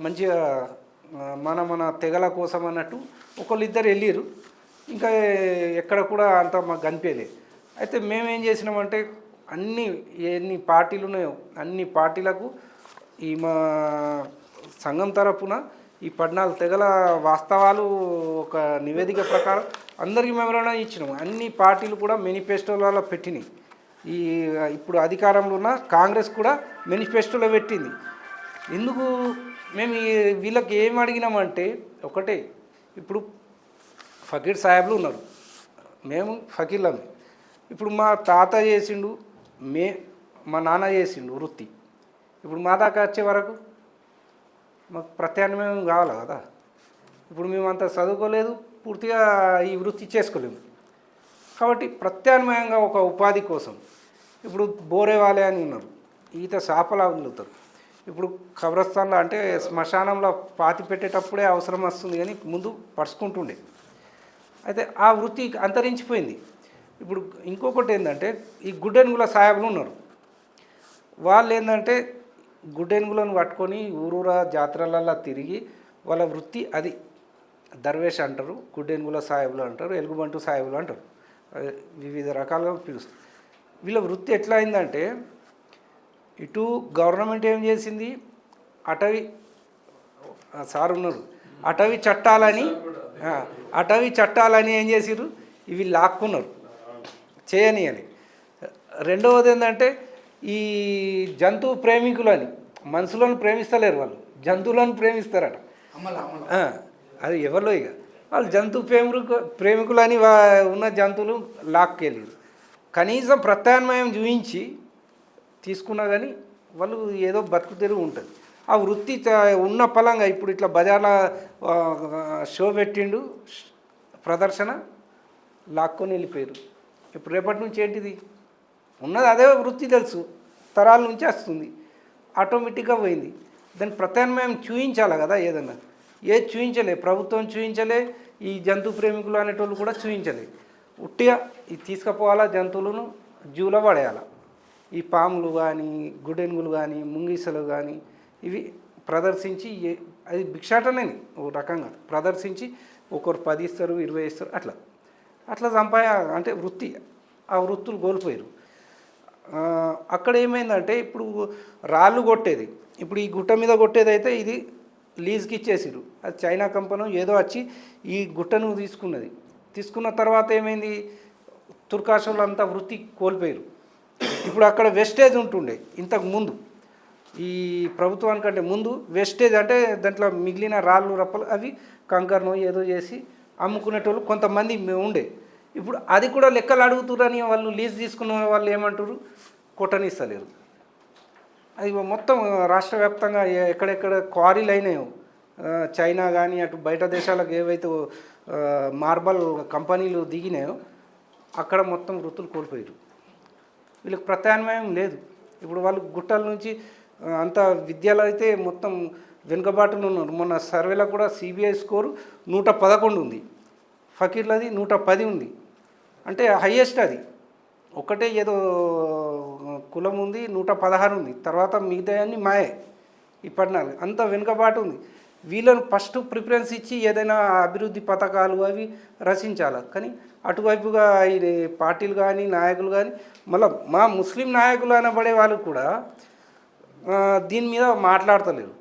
మంచిగా మన తెగల కోసం అన్నట్టు ఒకళ్ళిద్దరు వెళ్ళిరు. ఇంకా ఎక్కడ కూడా అంత మాకు కనిపించలేదు. అయితే మేమేం చేసినామంటే ఎన్ని పార్టీలు ఉన్నాయో అన్ని పార్టీలకు ఈ మా సంఘం తరపున ఈ 14 తెగల వాస్తవాలు ఒక నివేదిక ప్రకారం అందరికీ మెమరాండం ఇచ్చినాము. అన్ని పార్టీలు కూడా మేనిఫెస్టోలలో పెట్టినాయి. ఈ ఇప్పుడు అధికారంలో ఉన్న కాంగ్రెస్ కూడా మేనిఫెస్టోలో పెట్టింది. ఎందుకు మేము వీళ్ళకి ఏం అడిగినామంటే ఒకటే, ఇప్పుడు ఫకీర్ సాహెబ్లు ఉన్నారు, మేము ఫకీర్లమే. ఇప్పుడు మా తాత చేసిండు, మా నాన్న చేసిండు వృత్తి. ఇప్పుడు మా దాకా వచ్చే వరకు మాకు ప్రత్యామ్నాయం కావాలి కదా. ఇప్పుడు మేము అంత చదువుకోలేదు, పూర్తిగా ఈ వృత్తి చేసుకోలేము. కాబట్టి ప్రత్యామ్నాయంగా ఒక ఉపాధి కోసం ఇప్పుడు బోరేవాలే అని ఉన్నారు, ఈత చేపలా వదులుతారు. ఇప్పుడు కబ్రస్థాన్లో అంటే శ్మశానంలో పాతి పెట్టేటప్పుడే అవసరం వస్తుంది, కానీ ముందు పరుచుకుంటుండే. అయితే ఆ వృత్తి అంతరించిపోయింది. ఇప్పుడు ఇంకొకటి ఏంటంటే ఈ గుడ్డెనుగుల సాహెబులు ఉన్నారు. వాళ్ళు ఏంటంటే గుడ్డెనుగులను పట్టుకొని ఊరూరా జాతరలల్లో తిరిగి వాళ్ళ వృత్తి అది. దర్వేష్ అంటారు, గుడ్డెనుగుల సాహెబులు అంటారు, ఎలుగుబంటు సాహెబులు అంటారు, వివిధ రకాలుగా పిలుస్తారు. వీళ్ళ వృత్తి ఎట్లా అయిందంటే, ఇటు గవర్నమెంట్ ఏం చేసింది, అటవీ సార్ ఉన్నారు, అటవీ చట్టాలని ఏం చేసిర్రు, ఇవి లాక్కున్నారు చేయని అని. రెండవది ఏంటంటే ఈ జంతువు ప్రేమికులని, మనుషులను ప్రేమిస్తలేరు వాళ్ళు, జంతువులను ప్రేమిస్తారట. అది ఎవరిలో ఇక వాళ్ళు జంతు ప్రేమికులని ఉన్న జంతువులు లాక్కెళ్ళారు. కనీసం ప్రత్యామ్నాయం చూపించి తీసుకున్నా కానీ వాళ్ళు ఏదో బతుకు తెరువు ఉంటుంది. ఆ వృత్తి ఉన్న పలంగా ఇప్పుడు ఇట్లా బజార్ల షో పెట్టిండు, ప్రదర్శన, లాక్కొని వెళ్ళిపోయారు. ఇప్పుడు రేపటి నుంచి ఏంటిది ఉన్నది, అదే వృత్తి తెలుసు, తరాల నుంచి వస్తుంది, ఆటోమేటిక్గా పోయింది. దాన్ని ప్రత్యామ్నాయం చూపించాలి కదా. ఏదన్నా ఏది చూపించలే, ప్రభుత్వం చూపించలే, ఈ జంతు ప్రేమికులు అనేటోళ్ళు కూడా చూపించలే. ఉట్టిగా ఇది తీసుకుపోవాలా, జంతువులను జూలో పడేయాలి. ఈ పాములు కానీ, గుడెనుగులు కానీ, ముంగిసలు కానీ ఇవి ప్రదర్శించి, అది భిక్షాటనే ఒక రకంగా ప్రదర్శించి ఒకరు 10 ఇస్తారు, 20 ఇస్తారు, అట్లా అంటే వృత్తి, ఆ వృత్తులు కోల్పోయారు. అక్కడ ఏమైందంటే ఇప్పుడు రాళ్ళు కొట్టేది, ఇప్పుడు ఈ గుట్ట మీద కొట్టేది అయితే ఇది లీజ్కి ఇచ్చేసారు. అది చైనా కంపెనీ ఏదో వచ్చి ఈ గుట్టను తీసుకున్న తర్వాత ఏమైంది, తుర్కాషోళ్ళు అంతా వృత్తి కోల్పోయారు. ఇప్పుడు అక్కడ వెస్టేజ్ ఉంటుండే ఇంతకు ముందు, ఈ ప్రభుత్వానికంటే ముందు వెస్టేజ్ అంటే దాంట్లో మిగిలిన రాళ్ళు రప్పలు అవి కంకర్ను ఏదో చేసి అమ్ముకునేటోళ్ళు కొంతమంది ఉండే. ఇప్పుడు అది కూడా లెక్కలు అడుగుతురని వాళ్ళు లీజ్ తీసుకున్న వాళ్ళు ఏమంటారు, కొట్టనిస్తలేరు. అది మొత్తం రాష్ట్ర వ్యాప్తంగా ఎక్కడెక్కడ క్వారీలు అయినాయో, చైనా కానీ అటు బయట దేశాలకు ఏవైతే మార్బల్ కంపెనీలు దిగినాయో అక్కడ మొత్తం వృత్తులు కోల్పోయారు. వీళ్ళకి ప్రత్యామ్నాయం లేదు. ఇప్పుడు వాళ్ళు గుట్టల నుంచి అంత విద్యలో అయితే మొత్తం వెనుకబాటులో ఉన్నారు. మొన్న సర్వేలో కూడా సిబిఐ స్కోరు 111 ఉంది, ఫకీర్లది 110 ఉంది. అంటే హయ్యెస్ట్ అది. ఒకటే ఏదో కులం ఉంది, 116 ఉంది, తర్వాత మిగతా అన్ని మాయే. ఈ 14 అంత వెనుకబాటు ఉంది. వీళ్ళను ఫస్ట్ ప్రిఫరెన్స్ ఇచ్చి ఏదైనా అభివృద్ధి పథకాలు అవి రచించాలి. కానీ అటువైపుగా ఈ పార్టీలు కానీ నాయకులు కానీ, మళ్ళీ మా ముస్లిం నాయకులు అనబడే వాళ్ళు కూడా దీని మీద మాట్లాడతలేరు.